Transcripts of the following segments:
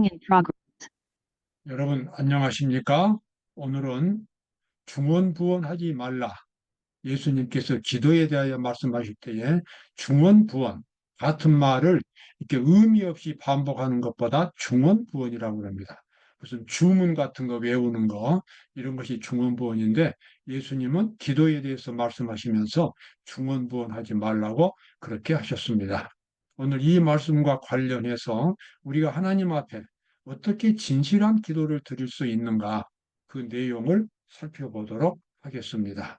in progress. 여러분 안녕하십니까? 오늘은 중언부언하지 말라. 예수님께서 기도에 대하여 말씀하실 때에 중언부언 같은 말을 이렇게 의미 없이 반복하는 것보다 중언부언이라고 합니다. 무슨 주문 같은 거 외우는 거 이런 것이 중언부언인데 예수님은 기도에 대해서 말씀하시면서 중언부언하지 말라고 그렇게 하셨습니다. 오늘 이 말씀과 관련해서 우리가 하나님 앞에 어떻게 진실한 기도를 드릴 수 있는가 그 내용을 살펴보도록 하겠습니다.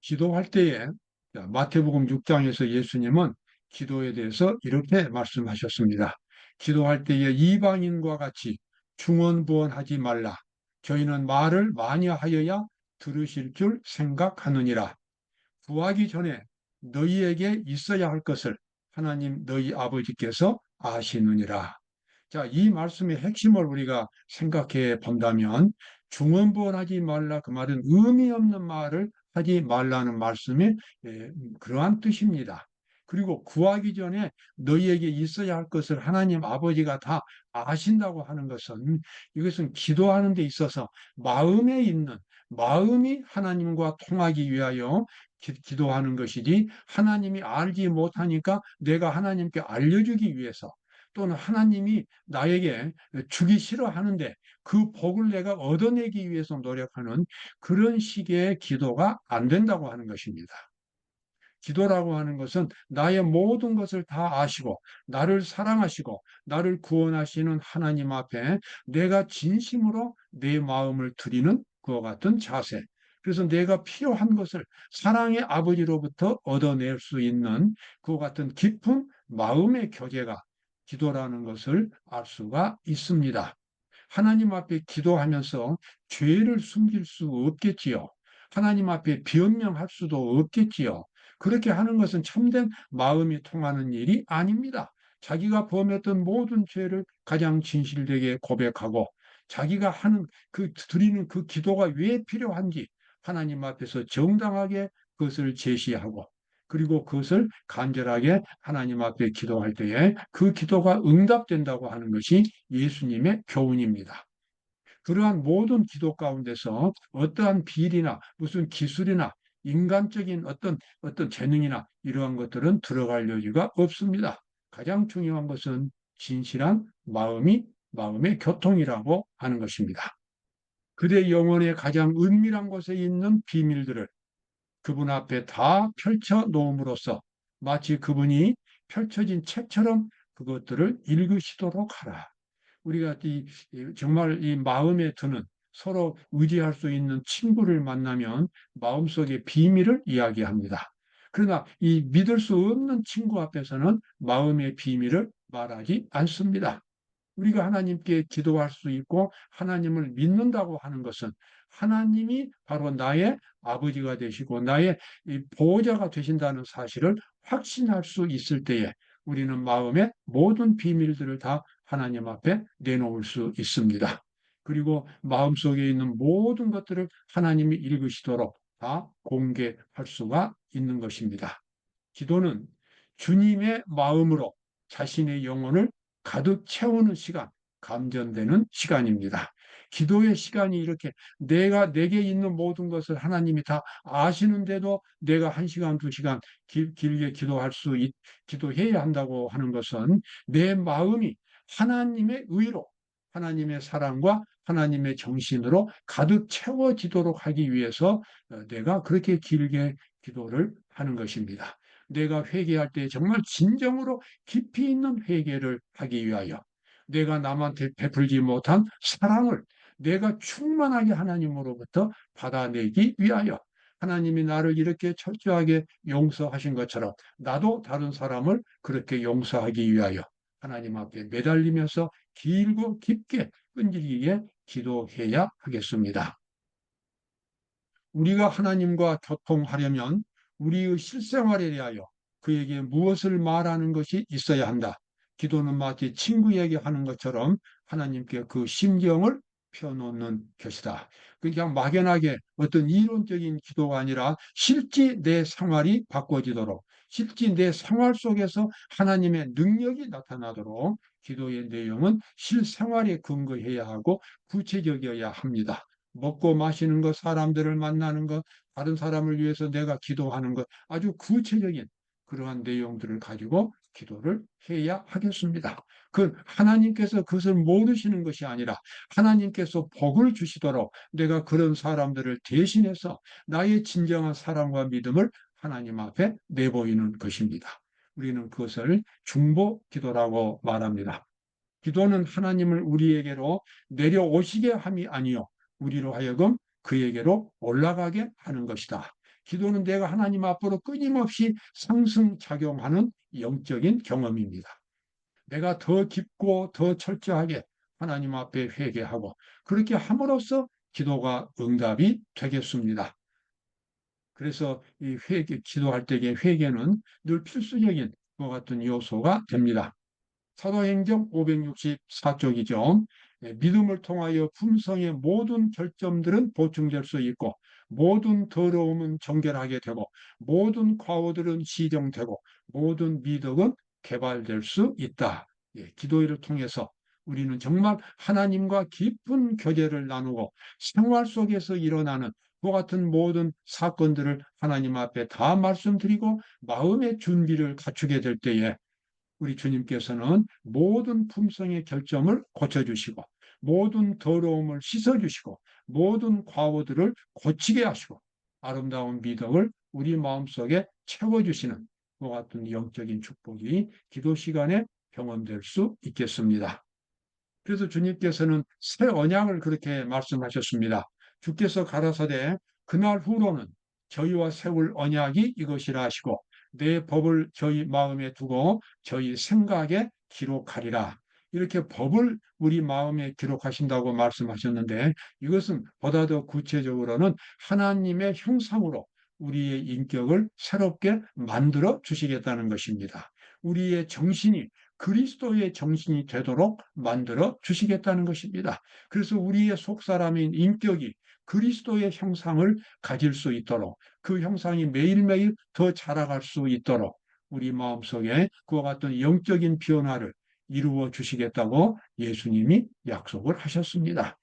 기도할 때에 마태복음 6장에서 예수님은 기도에 대해서 이렇게 말씀하셨습니다. 기도할 때에 이방인과 같이 중언부언하지 말라. 저희는 말을 많이 하여야 들으실 줄 생각하느니라. 구하기 전에 너희에게 있어야 할 것을 하나님 너희 아버지께서 아시느니라. 자, 이 말씀의 핵심을 우리가 생각해 본다면 중언부언하지 말라 그 말은 의미 없는 말을 하지 말라는 말씀이 그러한 뜻입니다. 그리고 구하기 전에 너희에게 있어야 할 것을 하나님 아버지가 다 아신다고 하는 것은 이것은 기도하는 데 있어서 마음에 있는 마음이 하나님과 통하기 위하여 기도하는 것이지 하나님이 알지 못하니까 내가 하나님께 알려주기 위해서 또는 하나님이 나에게 주기 싫어하는데 그 복을 내가 얻어내기 위해서 노력하는 그런 식의 기도가 안 된다고 하는 것입니다. 기도라고 하는 것은 나의 모든 것을 다 아시고 나를 사랑하시고 나를 구원하시는 하나님 앞에 내가 진심으로 내 마음을 드리는 그와 같은 자세. 그래서 내가 필요한 것을 사랑의 아버지로부터 얻어낼 수 있는 그와 같은 깊은 마음의 교제가 기도라는 것을 알 수가 있습니다. 하나님 앞에 기도하면서 죄를 숨길 수 없겠지요. 하나님 앞에 변명할 수도 없겠지요. 그렇게 하는 것은 참된 마음이 통하는 일이 아닙니다. 자기가 범했던 모든 죄를 가장 진실되게 고백하고 자기가 하는 드리는 그 기도가 왜 필요한지 하나님 앞에서 정당하게 그것을 제시하고 그리고 그것을 간절하게 하나님 앞에 기도할 때에 그 기도가 응답된다고 하는 것이 예수님의 교훈입니다. 그러한 모든 기도 가운데서 어떠한 비리나 무슨 기술이나 인간적인 어떤 재능이나 이러한 것들은 들어갈 여지가 없습니다. 가장 중요한 것은 진실한 마음의 교통이라고 하는 것입니다. 그대 영혼의 가장 은밀한 곳에 있는 비밀들을 그분 앞에 다 펼쳐 놓음으로써 마치 그분이 펼쳐진 책처럼 그것들을 읽으시도록 하라. 우리가 정말 이 마음에 드는 서로 의지할 수 있는 친구를 만나면 마음속의 비밀을 이야기합니다. 그러나 이 믿을 수 없는 친구 앞에서는 마음의 비밀을 말하지 않습니다. 우리가 하나님께 기도할 수 있고 하나님을 믿는다고 하는 것은 하나님이 바로 나의 아버지가 되시고 나의 보호자가 되신다는 사실을 확신할 수 있을 때에 우리는 마음의 모든 비밀들을 다 하나님 앞에 내놓을 수 있습니다. 그리고 마음속에 있는 모든 것들을 하나님이 읽으시도록 다 공개할 수가 있는 것입니다. 기도는 주님의 마음으로 자신의 영혼을 가득 채우는 시간, 감전되는 시간입니다. 기도의 시간이 이렇게 내게 있는 모든 것을 하나님이 다 아시는데도 내가 1시간, 2시간 길게 기도해야 한다고 하는 것은 내 마음이 하나님의 의로, 하나님의 사랑과 하나님의 정신으로 가득 채워지도록 하기 위해서 내가 그렇게 길게 기도를 하는 것입니다. 내가 회개할 때 정말 진정으로 깊이 있는 회개를 하기 위하여 내가 남한테 베풀지 못한 사랑을 내가 충만하게 하나님으로부터 받아내기 위하여 하나님이 나를 이렇게 철저하게 용서하신 것처럼 나도 다른 사람을 그렇게 용서하기 위하여 하나님 앞에 매달리면서 길고 깊게 끈질기게 기도해야 하겠습니다. 우리가 하나님과 교통하려면 우리의 실생활에 대하여 그에게 무엇을 말하는 것이 있어야 한다. 기도는 마치 친구에게 하는 것처럼 하나님께 그 심정을 펴놓는 것이다. 그냥 막연하게 어떤 이론적인 기도가 아니라 실제 내 생활이 바꿔지도록 실제 내 생활 속에서 하나님의 능력이 나타나도록 기도의 내용은 실생활에 근거해야 하고 구체적이어야 합니다. 먹고 마시는 것, 사람들을 만나는 것, 다른 사람을 위해서 내가 기도하는 것, 아주 구체적인 그러한 내용들을 가지고 기도를 해야 하겠습니다. 그 하나님께서 그것을 모르시는 것이 아니라 하나님께서 복을 주시도록 내가 그런 사람들을 대신해서 나의 진정한 사랑과 믿음을 하나님 앞에 내보이는 것입니다. 우리는 그것을 중보 기도라고 말합니다. 기도는 하나님을 우리에게로 내려오시게 함이 아니요 우리로 하여금 그에게로 올라가게 하는 것이다. 기도는 내가 하나님 앞으로 끊임없이 상승작용하는 영적인 경험입니다. 내가 더 깊고 더 철저하게 하나님 앞에 회개하고 그렇게 함으로써 기도가 응답이 되겠습니다. 그래서 이 기도할 때의 회개는 늘 필수적인 것 같은 요소가 됩니다. 사도행전 564쪽이죠. 믿음을 통하여 품성의 모든 결점들은 보충될 수 있고 모든 더러움은 정결하게 되고 모든 과오들은 시정되고 모든 미덕은 개발될 수 있다. 예, 기도를 통해서 우리는 정말 하나님과 깊은 교제를 나누고 생활 속에서 일어나는 그와 같은 모든 사건들을 하나님 앞에 다 말씀드리고 마음의 준비를 갖추게 될 때에 우리 주님께서는 모든 품성의 결점을 고쳐주시고 모든 더러움을 씻어주시고 모든 과오들을 고치게 하시고 아름다운 미덕을 우리 마음속에 채워주시는 그와 같은 영적인 축복이 기도 시간에 경험될 수 있겠습니다. 그래서 주님께서는 새 언약을 그렇게 말씀하셨습니다. 주께서 가라사대 그날 후로는 저희와 세울 언약이 이것이라 하시고 내 법을 저희 마음에 두고 저희 생각에 기록하리라. 이렇게 법을 우리 마음에 기록하신다고 말씀하셨는데 이것은 보다 더 구체적으로는 하나님의 형상으로 우리의 인격을 새롭게 만들어 주시겠다는 것입니다. 우리의 정신이 그리스도의 정신이 되도록 만들어 주시겠다는 것입니다. 그래서 우리의 속사람인 인격이 그리스도의 형상을 가질 수 있도록 그 형상이 매일매일 더 자라갈 수 있도록 우리 마음속에 그와 같은 영적인 변화를 이루어 주시겠다고 예수님이 약속을 하셨습니다.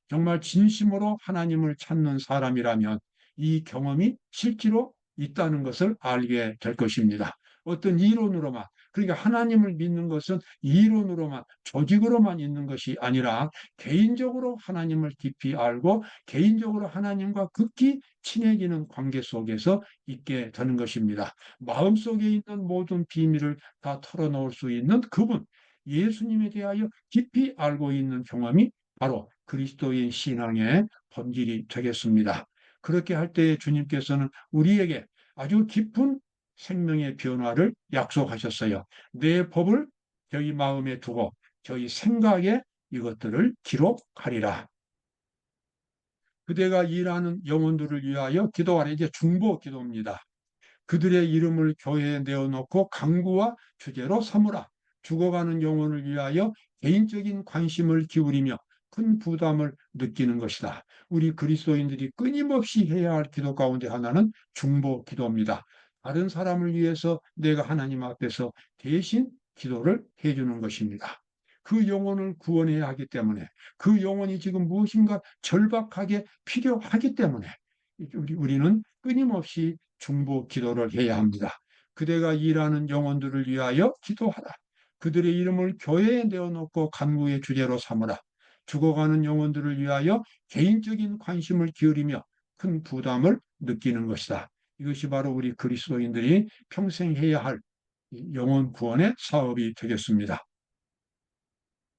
정말 진심으로 하나님을 찾는 사람이라면 이 경험이 실제로 있다는 것을 알게 될 것입니다. 어떤 이론으로만, 그러니까 하나님을 믿는 것은 이론으로만, 조직으로만 있는 것이 아니라 개인적으로 하나님을 깊이 알고 개인적으로 하나님과 극히 친해지는 관계 속에서 있게 되는 것입니다. 마음속에 있는 모든 비밀을 다 털어놓을 수 있는 그분, 예수님에 대하여 깊이 알고 있는 경험이 바로 그리스도의 신앙의 본질이 되겠습니다. 그렇게 할 때에 주님께서는 우리에게 아주 깊은 생명의 변화를 약속하셨어요. 내 법을 저희 마음에 두고 저희 생각에 이것들을 기록하리라. 그대가 일하는 영혼들을 위하여 기도하라. 이제 중보 기도입니다. 그들의 이름을 교회에 내어놓고 강구와 주제로 삼으라. 죽어가는 영혼을 위하여 개인적인 관심을 기울이며 큰 부담을 느끼는 것이다. 우리 그리스도인들이 끊임없이 해야 할 기도 가운데 하나는 중보 기도입니다. 다른 사람을 위해서 내가 하나님 앞에서 대신 기도를 해주는 것입니다. 그 영혼을 구원해야 하기 때문에 그 영혼이 지금 무엇인가 절박하게 필요하기 때문에 우리는 끊임없이 중보 기도를 해야 합니다. 그대가 일하는 영혼들을 위하여 기도하라. 그들의 이름을 교회에 내어놓고 간구의 주제로 삼으라. 죽어가는 영혼들을 위하여 개인적인 관심을 기울이며 큰 부담을 느끼는 것이다. 이것이 바로 우리 그리스도인들이 평생 해야 할 영혼 구원의 사업이 되겠습니다.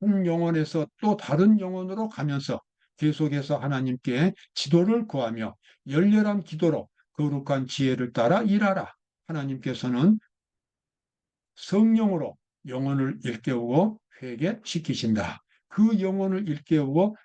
한 영혼에서 또 다른 영혼으로 가면서 계속해서 하나님께 지도를 구하며 열렬한 기도로 거룩한 지혜를 따라 일하라. 하나님께서는 성령으로 영혼을 일깨우고 회개시키신다. 그 영혼을 일깨우고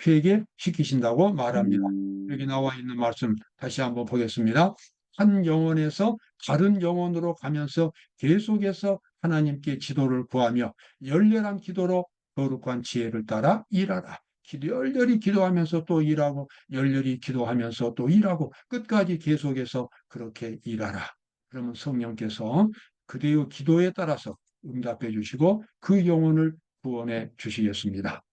회개시키신다고 말합니다. 여기 나와 있는 말씀 다시 한번 보겠습니다. 한 영혼에서 다른 영혼으로 가면서 계속해서 하나님께 지도를 구하며 열렬한 기도로 거룩한 지혜를 따라 일하라. 열렬히 기도하면서 또 일하고 열렬히 기도하면서 또 일하고 끝까지 계속해서 그렇게 일하라. 그러면 성령께서 그대의 기도에 따라서 응답해 주시고 그 영혼을 구원해 주시겠습니다.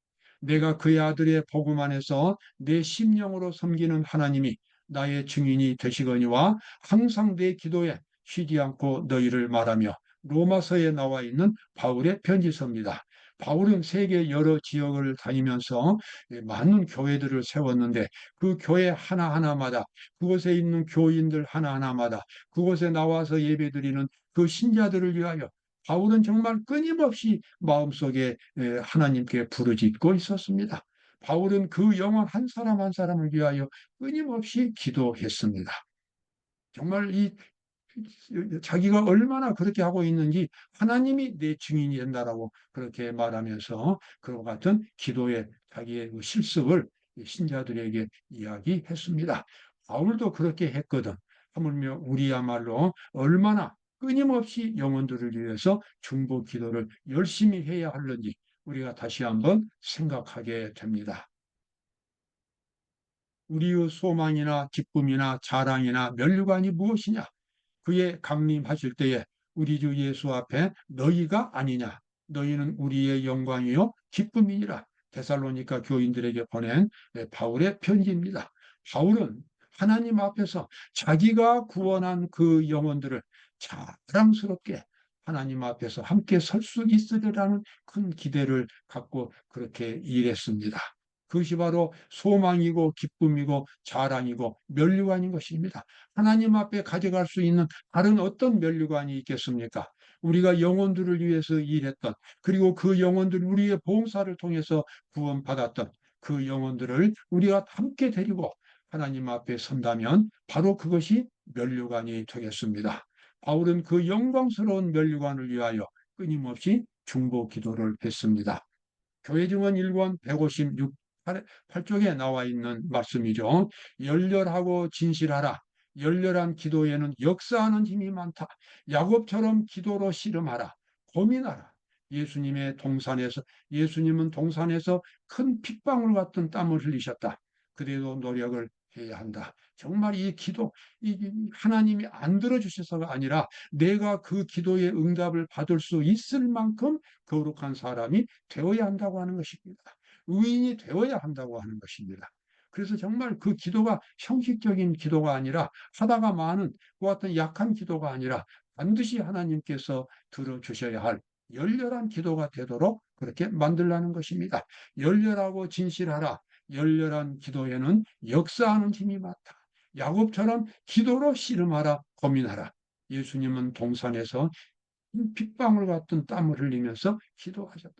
내가 그의 아들의 복음 안에서 내 심령으로 섬기는 하나님이 나의 증인이 되시거니와 항상 내 기도에 쉬지 않고 너희를 말하며, 로마서에 나와 있는 바울의 편지서입니다. 바울은 세계 여러 지역을 다니면서 많은 교회들을 세웠는데 그 교회 하나하나마다, 그곳에 있는 교인들 하나하나마다, 그곳에 나와서 예배드리는 그 신자들을 위하여 바울은 정말 끊임없이 마음속에 하나님께 부르짖고 있었습니다. 바울은 그 영혼 한 사람 한 사람을 위하여 끊임없이 기도했습니다. 정말 이 자기가 얼마나 그렇게 하고 있는지 하나님이 내 증인이 된다라고 그렇게 말하면서 그와 같은 기도의 자기의 그 실습을 신자들에게 이야기했습니다. 바울도 그렇게 했거든. 하물며 우리야말로 얼마나 끊임없이 영혼들을 위해서 중보 기도를 열심히 해야 하는지 우리가 다시 한번 생각하게 됩니다. 우리의 소망이나 기쁨이나 자랑이나 면류관이 무엇이냐? 그의 강림하실 때에 우리 주 예수 앞에 너희가 아니냐, 너희는 우리의 영광이요 기쁨이니라. 데살로니가 교인들에게 보낸 바울의 편지입니다. 바울은 하나님 앞에서 자기가 구원한 그 영혼들을 자랑스럽게 하나님 앞에서 함께 설 수 있으리라는 큰 기대를 갖고 그렇게 일했습니다. 그것이 바로 소망이고 기쁨이고 자랑이고 면류관인 것입니다. 하나님 앞에 가져갈 수 있는 다른 어떤 면류관이 있겠습니까? 우리가 영혼들을 위해서 일했던, 그리고 그 영혼들 우리의 봉사를 통해서 구원받았던 그 영혼들을 우리가 함께 데리고 하나님 앞에 선다면 바로 그것이 면류관이 되겠습니다. 바울은 그 영광스러운 면류관을 위하여 끊임없이 중보 기도를 했습니다. 교회 증언 1권 156 8쪽에 나와 있는 말씀이죠. 열렬하고 진실하라. 열렬한 기도에는 역사하는 힘이 많다. 야곱처럼 기도로 씨름하라. 고민하라. 예수님은 동산에서 큰 핏방울 같은 땀을 흘리셨다. 그래도 노력을 해야 한다. 정말 이 기도, 하나님이 안 들어주셔서가 아니라 내가 그 기도의 응답을 받을 수 있을 만큼 거룩한 사람이 되어야 한다고 하는 것입니다. 의인이 되어야 한다고 하는 것입니다. 그래서 정말 그 기도가 형식적인 기도가 아니라, 하다가 많은 그와 같은 약한 기도가 아니라 반드시 하나님께서 들어주셔야 할 열렬한 기도가 되도록 그렇게 만들라는 것입니다. 열렬하고 진실하라. 열렬한 기도에는 역사하는 힘이 많다. 야곱처럼 기도로 씨름하라, 고민하라. 예수님은 동산에서 핏방울 같은 땀을 흘리면서 기도하셨다.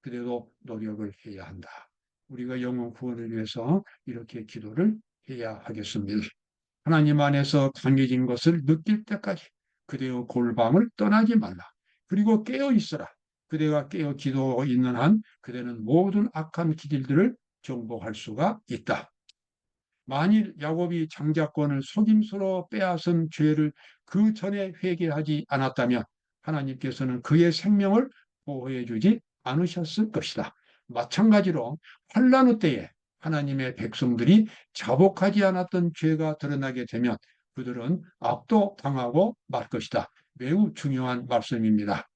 그래도 노력을 해야 한다. 우리가 영혼 구원을 위해서 이렇게 기도를 해야 하겠습니다. 하나님 안에서 강해진 것을 느낄 때까지 그대의 골방을 떠나지 말라. 그리고 깨어 있어라. 그대가 깨어 기도하고 있는 한 그대는 모든 악한 기질들을 정복할 수가 있다. 만일 야곱이 장자권을 속임수로 빼앗은 죄를 그 전에 회개하지 않았다면 하나님께서는 그의 생명을 보호해 주지 않으셨을 것이다. 마찬가지로 환난의 때에 하나님의 백성들이 자복하지 않았던 죄가 드러나게 되면 그들은 압도당하고 말 것이다. 매우 중요한 말씀입니다.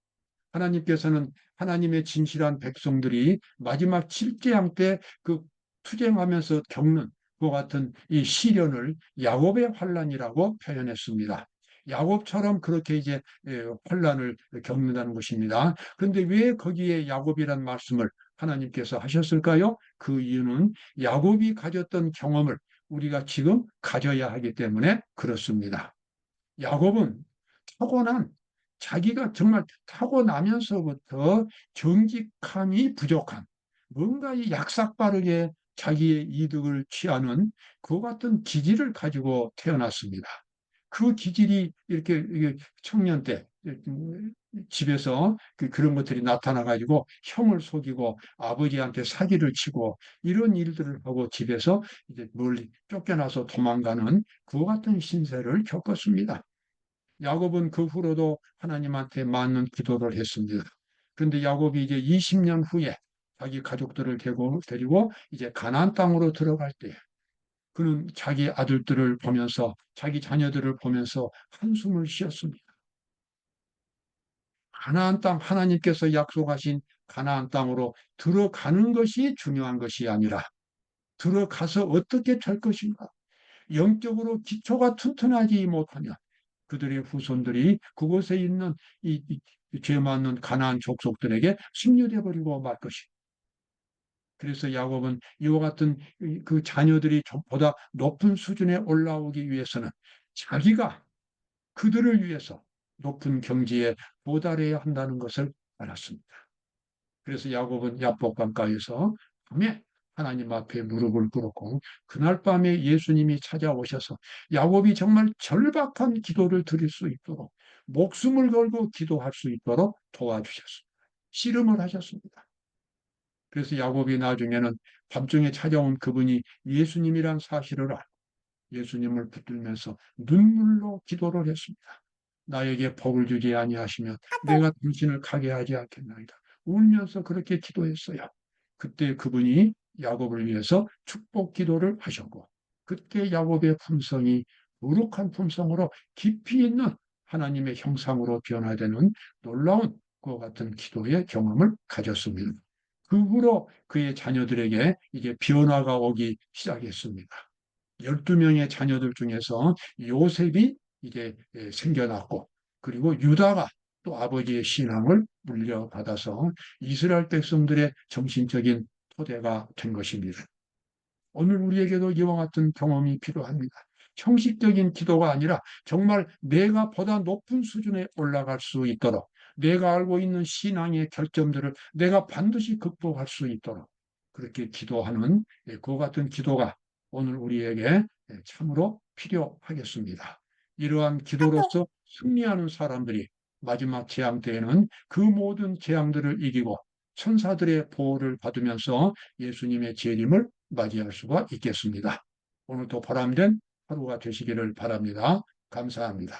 하나님께서는 하나님의 진실한 백성들이 마지막 칠재앙 때 그 투쟁하면서 겪는 그 같은 이 시련을 야곱의 환란이라고 표현했습니다. 야곱처럼 그렇게 이제 환란을 겪는다는 것입니다. 그런데 왜 거기에 야곱이란 말씀을 하나님께서 하셨을까요? 그 이유는 야곱이 가졌던 경험을 우리가 지금 가져야 하기 때문에 그렇습니다. 야곱은 타고난, 자기가 정말 타고나면서부터 정직함이 부족한, 뭔가 이 약삭빠르게 자기의 이득을 취하는 그 같은 기질을 가지고 태어났습니다. 그 기질이 이렇게 청년 때 집에서 그런 것들이 나타나 가지고 형을 속이고 아버지한테 사기를 치고 이런 일들을 하고 집에서 이제 멀리 쫓겨나서 도망가는 그 같은 신세를 겪었습니다. 야곱은 그 후로도 하나님한테 많은 기도를 했습니다. 그런데 야곱이 이제 20년 후에 자기 가족들을 데리고 이제 가나안 땅으로 들어갈 때 그는 자기 아들들을 보면서, 자기 자녀들을 보면서 한숨을 쉬었습니다. 가나안 땅, 하나님께서 약속하신 가나안 땅으로 들어가는 것이 중요한 것이 아니라 들어가서 어떻게 될 것인가. 영적으로 기초가 튼튼하지 못하면 그들의 후손들이 그곳에 있는 죄 많는 가나안 족속들에게 승려돼 버리고 말 것이. 그래서 야곱은 이와 같은 그 자녀들이 보다 높은 수준에 올라오기 위해서는 자기가 그들을 위해서 높은 경지에 도달해야 한다는 것을 알았습니다. 그래서 야곱은 야복강가에서 밤에 하나님 앞에 무릎을 꿇었고, 그날 밤에 예수님이 찾아오셔서 야곱이 정말 절박한 기도를 드릴 수 있도록, 목숨을 걸고 기도할 수 있도록 도와주셨습니다. 씨름을 하셨습니다. 그래서 야곱이 나중에는 밤중에 찾아온 그분이 예수님이란 사실을 알고 예수님을 붙들면서 눈물로 기도를 했습니다. 나에게 복을 주지 아니하시면 내가 당신을 가게 하지 않겠나이다. 울면서 그렇게 기도했어요. 그때 그분이 야곱을 위해서 축복 기도를 하셨고, 그때 야곱의 품성이 거룩한 품성으로 깊이 있는 하나님의 형상으로 변화되는 놀라운 그와 같은 기도의 경험을 가졌습니다. 그 후로 그의 자녀들에게 이제 변화가 오기 시작했습니다. 12명의 자녀들 중에서 요셉이 이제 생겨났고, 그리고 유다가 또 아버지의 신앙을 물려받아서 이스라엘 백성들의 정신적인 토대가 된 것입니다. 오늘 우리에게도 이와 같은 경험이 필요합니다. 형식적인 기도가 아니라 정말 내가 보다 높은 수준에 올라갈 수 있도록, 내가 알고 있는 신앙의 결점들을 내가 반드시 극복할 수 있도록 그렇게 기도하는 그와 같은 기도가 오늘 우리에게 참으로 필요하겠습니다. 이러한 기도로서 승리하는 사람들이 마지막 재앙 때에는 그 모든 재앙들을 이기고 천사들의 보호를 받으면서 예수님의 재림을 맞이할 수가 있겠습니다. 오늘도 보람된 하루가 되시기를 바랍니다. 감사합니다.